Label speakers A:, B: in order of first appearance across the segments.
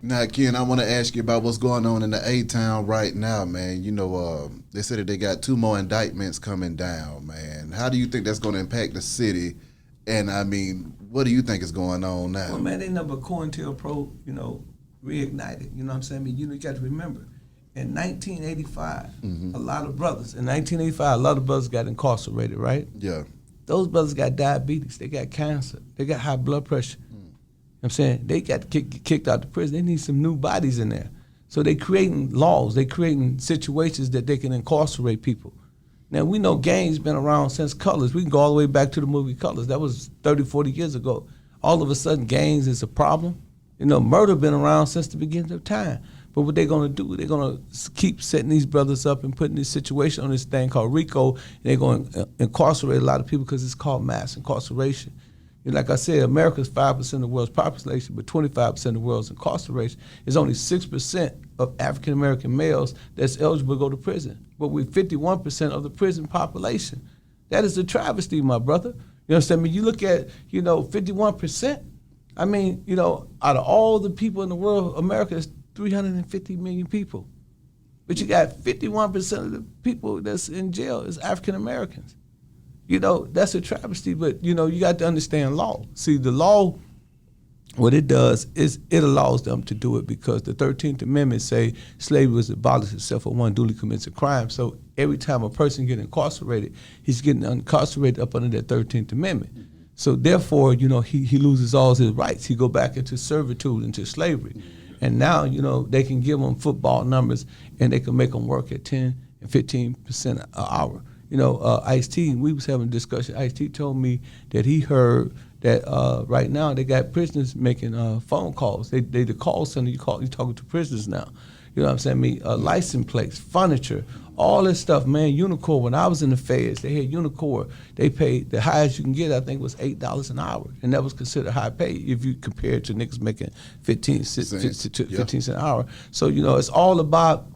A: Now, Ken, I want to ask you about what's going on in the A-Town right now, man. They said that they got 2 more indictments coming down, man. How do you think that's going to impact the city? And, I mean, what do you think is going on now?
B: Well, man, they number COINTELPRO, reignited. You know what I'm saying? I mean, you got to remember, in 1985, a lot of brothers, got incarcerated, right?
A: Yeah.
B: Those brothers got diabetes, they got cancer, they got high blood pressure. You know what I'm saying? They got kicked out of prison. They need some new bodies in there. So they creating laws, they creating situations that they can incarcerate people. Now, we know gangs been around since Colors. We can go all the way back to the movie Colors. That was 30, 40 years ago. All of a sudden, gangs is a problem. Murder been around since the beginning of time. But what they're going to do, they're going to keep setting these brothers up and putting this situation on this thing called RICO, and they're going to incarcerate a lot of people because it's called mass incarceration. Like I said, America's 5% of the world's population, but 25% of the world's incarceration. There's only 6% of African-American males that's eligible to go to prison. But we're 51% of the prison population. That is a travesty, my brother. You understand me? You look at, 51%. I mean, out of all the people in the world, America is 350 million people. But you got 51% of the people that's in jail is African-Americans. That's a travesty, but, you got to understand law. See, the law, what it does is it allows them to do it because the 13th Amendment say slavery was abolished except for one duly commits a crime. So every time a person gets incarcerated, he's getting incarcerated up under that 13th Amendment. So therefore, he loses all his rights. He go back into servitude, into slavery. And now, they can give them football numbers and they can make them work at 10 and 15% an hour. Ice-T, we was having a discussion. Ice-T told me that he heard that right now they got prisoners making phone calls. They the call center, you talking to prisoners now. You know what I'm saying? License plates, furniture, all this stuff, man. Unicore, when I was in the feds, they had Unicore. They paid, the highest you can get, I think, was $8 an hour. And that was considered high pay if you compare it to niggas making 15 cents an hour. So, it's all about,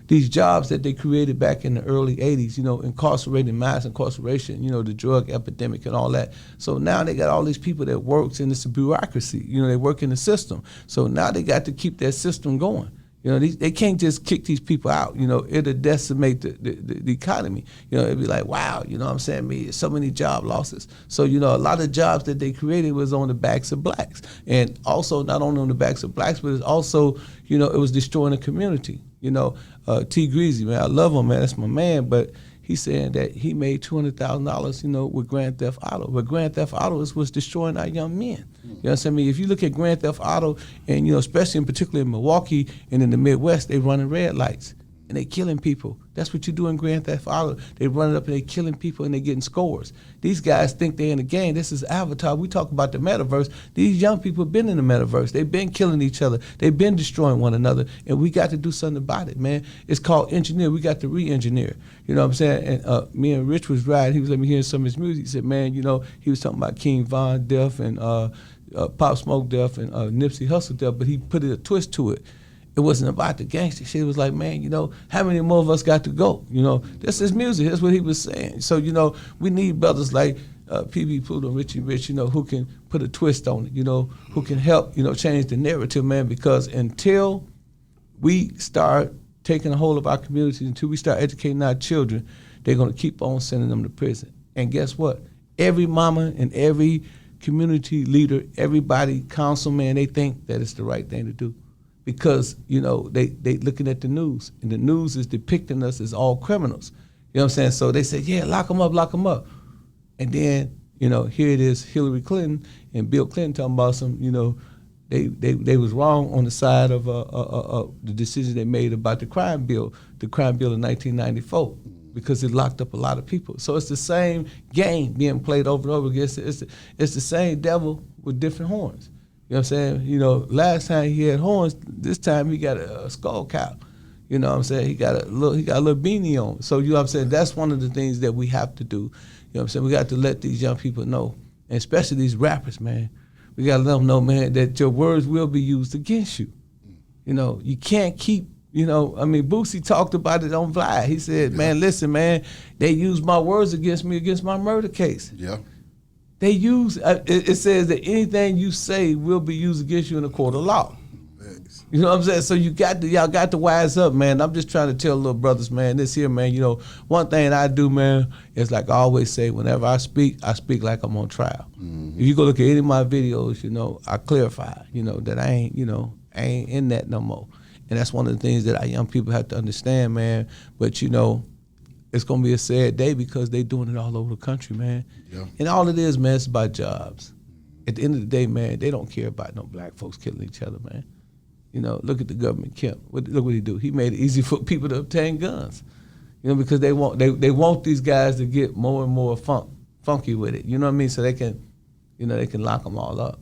B: these jobs that they created back in the early 80s, incarcerating, mass incarceration, the drug epidemic and all that. So now they got all these people that works in this bureaucracy, they work in the system. So now they got to keep that system going. They can't just kick these people out. It'll decimate the economy. It'd be like, wow, what I'm saying? So many job losses. So, a lot of jobs that they created was on the backs of blacks. And also not only on the backs of blacks, but it's also, it was destroying the community. T. Grizzly, man, I love him, man. That's my man. But he's saying that he made $200,000, with Grand Theft Auto. But Grand Theft Auto is what's destroying our young men. You know what I'm saying? If you look at Grand Theft Auto, and especially in particular in Milwaukee and in the Midwest, they running red lights and they killing people. That's what you do in Grand Theft Auto. They running up and they killing people and they getting scores. These guys think they're in the game. This is Avatar. We talk about the metaverse. These young people have been in the metaverse. They've been killing each other. They've been destroying one another, and we got to do something about it, man. It's called engineer. We got to re-engineer. You know what I'm saying? And me and Rich was riding. He was letting me hear some of his music. He said, man, he was talking about King Von death and Pop Smoke death and Nipsey Hussle death, but he put a twist to it. It wasn't about the gangster shit. It was like, man, how many more of us got to go? That's his music. That's what he was saying. So, we need brothers like P.B. Pluto, Richie Rich, who can put a twist on it, who can help, change the narrative, man, because until we start taking a hold of our communities, until we start educating our children, they're going to keep on sending them to prison. And guess what? Every mama and every community leader, everybody, councilman, they think that it's the right thing to do. Because, they looking at the news, and the news is depicting us as all criminals. You know what I'm saying? So they say, yeah, lock them up, lock them up. And then, here it is, Hillary Clinton and Bill Clinton talking about some, they was wrong on the side of the decision they made about the crime bill in 1994, because it locked up a lot of people. So it's the same game being played over and over again. It's the same devil with different horns. You know what I'm saying? Last time he had horns, this time he got a skull cap. You know what I'm saying? He got a little beanie on. So, you know what I'm saying? That's one of the things that we have to do. You know what I'm saying? We got to let these young people know, and especially these rappers, man. We got to let them know, man, that your words will be used against you. You can't keep, Boosie talked about it on Vlad. He said, man, listen, man, they used my words against me, against my murder case.
A: Yeah.
B: They use, it says that anything you say will be used against you in a court of law. You know what I'm saying? So y'all got to wise up, man. I'm just trying to tell little brothers, man, this here, man, one thing I do, man, is like I always say, whenever I speak like I'm on trial. If you go look at any of my videos, I clarify, that I ain't in that no more. And that's one of the things that our young people have to understand, man. But, it's going to be a sad day because they doing it all over the country, man. Yeah. And all it is, man, it's about jobs. At the end of the day, man, they don't care about no black folks killing each other, man. Look at the government Kemp. Look what he do. He made it easy for people to obtain guns. Because they want these guys to get more and more funky with it. You know what I mean? So they can lock them all up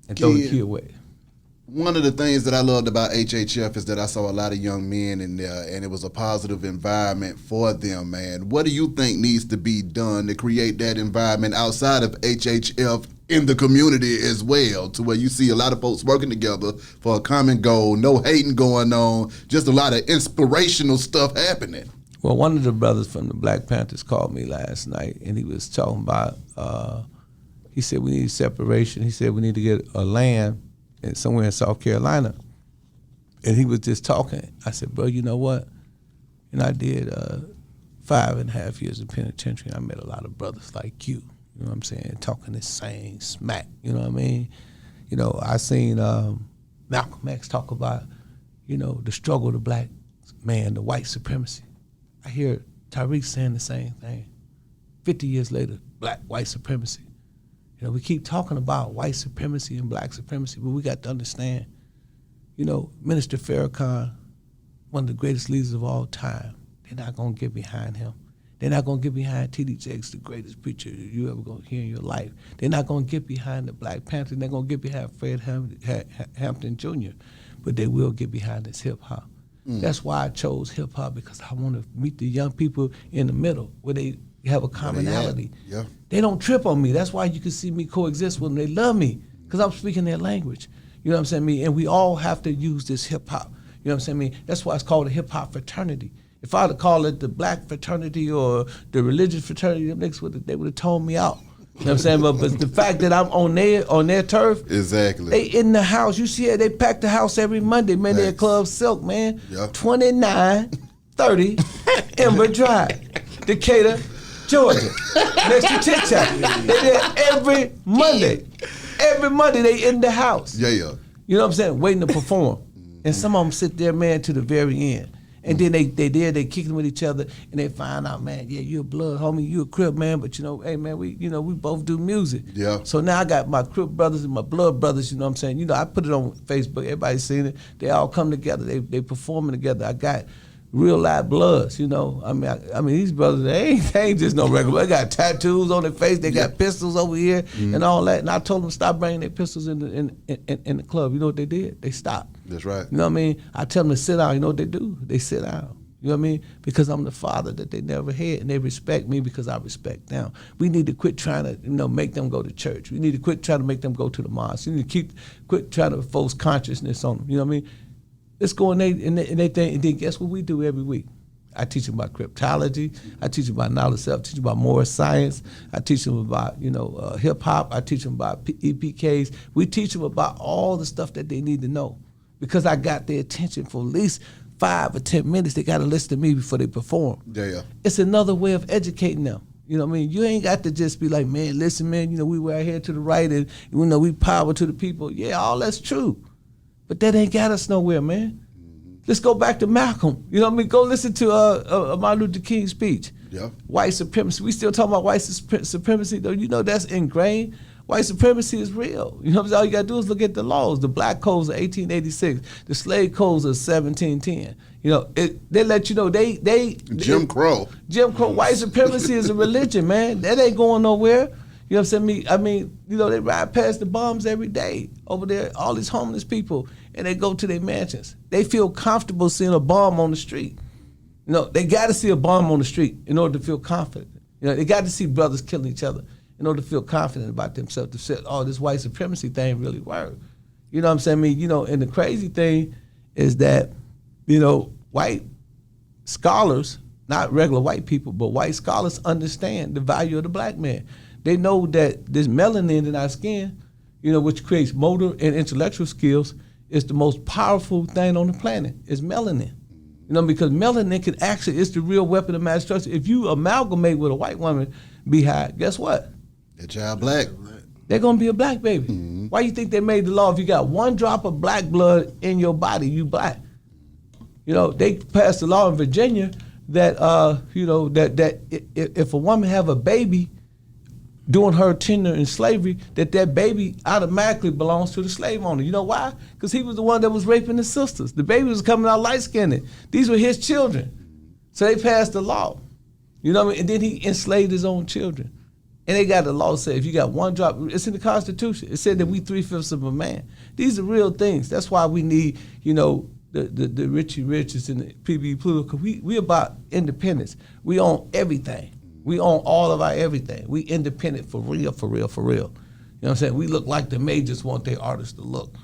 B: and throw the key away.
A: One of the things that I loved about HHF is that I saw a lot of young men in there, and it was a positive environment for them, man. What do you think needs to be done to create that environment outside of HHF in the community as well, to where you see a lot of folks working together for a common goal, no hating going on, just a lot of inspirational stuff happening?
B: Well, one of the brothers from the Black Panthers called me last night, and he was talking about, he said we need separation. He said we need to get a land somewhere in South Carolina. And he was just talking. I said, bro, you know what? And I did 5.5 years in penitentiary, and I met a lot of brothers like you. You know what I'm saying? Talking this same smack, you know what I mean? I seen Malcolm X talk about, the struggle of the black man, the white supremacy. I hear Tariq saying the same thing. 50 years later, white supremacy. We keep talking about white supremacy and black supremacy, but we got to understand, Minister Farrakhan, one of the greatest leaders of all time, they're not going to get behind him. They're not going to get behind T.D. Jakes, the greatest preacher you ever going to hear in your life. They're not going to get behind the Black Panthers. They're going to get behind Fred Hampton Jr., but they will get behind this hip-hop. That's why I chose hip-hop, because I want to meet the young people in the middle where they have a commonality.
A: Yeah.
B: They don't trip on me. That's why you can see me coexist with them. They love me because I'm speaking their language. You know what I'm saying? And we all have to use this hip-hop. You know what I'm saying? That's why it's called a hip-hop fraternity. If I had to call it the black fraternity or the religious fraternity, they would have told me out. You know what I'm saying? But the fact that I'm on their turf,
A: exactly.
B: They in the house. You see it, they pack the house every Monday, man. They're at Club Silk, man. Yep. 2930 Ember Drive, Decatur, Georgia. Next to Tit Chat. They there every Monday. Every Monday they in the house.
A: Yeah.
B: You know what I'm saying? Waiting to perform. And some of them sit there, man, to the very end. And then they kicking with each other, and they find out, man, yeah, you a blood homie, you a Crip, man, but hey, man, we both do music.
A: Yeah.
B: So now I got my Crip brothers and my blood brothers, you know what I'm saying? I put it on Facebook, everybody's seen it. They all come together, they performing together. I got real live bloods, I mean, these brothers, they ain't just no regular. They got tattoos on their face, they got pistols over here and all that. And I told them stop bringing their pistols in the club. You know what they did? They stopped.
A: That's right.
B: You know what I mean? I tell them to sit down. You know what they do? They sit down. You know what I mean? Because I'm the father that they never had, and they respect me because I respect them. We need to quit trying to, make them go to church. We need to quit trying to make them go to the mosque. We need to quit trying to force consciousness on them. You know what I mean? Let's go and they think, and then guess what we do every week? I teach them about cryptology. I teach them about knowledge self. I teach them about moral science. I teach them about, hip hop. I teach them about EPKs. We teach them about all the stuff that they need to know. Because I got their attention for at least 5 or 10 minutes. They got to listen to me before they perform.
A: Yeah.
B: It's another way of educating them. You know what I mean? You ain't got to just be like, man, listen, man, we were out here to the right and, we power to the people. Yeah, all that's true. But that ain't got us nowhere, man. Let's go back to Malcolm. You know what I mean? Go listen to Martin Luther King's speech.
A: Yeah.
B: White supremacy. We still talking about white supremacy, though. That's ingrained. White supremacy is real. You know what I'm saying? All you got to do is look at the laws. The black codes of 1886. The slave codes of 1710. They let you know they
A: Jim Crow.
B: Jim Crow. White supremacy is a religion, man. That ain't going nowhere. You know what I'm saying? I mean, they ride past the bombs every day over there, all these homeless people, and they go to their mansions. They feel comfortable seeing a bomb on the street. They got to see a bomb on the street in order to feel confident. They got to see brothers killing each other in order to feel confident about themselves, to say, oh, this white supremacy thing really worked. You know what I'm saying? I mean, and the crazy thing is that, white scholars, not regular white people, but white scholars understand the value of the black man. They know that this melanin in our skin, which creates motor and intellectual skills, is the most powerful thing on the planet. It's melanin. You know, because melanin can actually, it's the real weapon of mass destruction. If you amalgamate with a white woman behind, guess what?
A: That child black.
B: They're gonna be a black baby. Mm-hmm. Why you think they made the law? If you got one drop of black blood in your body, you black. You know, they passed the law in Virginia that you know, that if a woman have a baby during her tenure in slavery, that baby automatically belongs to the slave owner. You know why? Because he was the one that was raping his sisters. The baby was coming out light-skinned. These were his children. So they passed the law. You know what I mean? And then he enslaved his own children. And they got the law say if you got one drop, it's in the Constitution. It said that we 3/5 of a man. These are real things. That's why we need, you know, the Richie Riches and the PB Pluto, because we about independence. We own everything. We own all of our everything. We independent for real, for real, for real. You know what I'm saying? We look like the majors want their artists to look.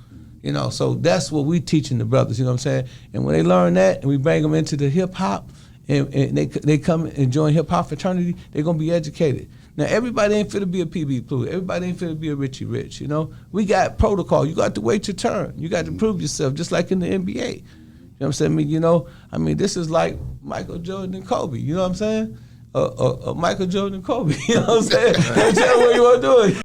B: You know, so that's what we teaching the brothers, you know what I'm saying? And when they learn that and we bring them into the hip hop and they come and join hip hop fraternity, they're gonna be educated. Now everybody ain't fit to be a PB Pluto. Everybody ain't fit to be a Richie Rich, you know? We got protocol. You got to wait your turn. You got to prove yourself, just like in the NBA. You know what I'm saying? I mean, this is like Michael Jordan and Kobe, you know what I'm saying? Michael Jordan and Kobe, you know what I'm saying? Tell me what you want to do.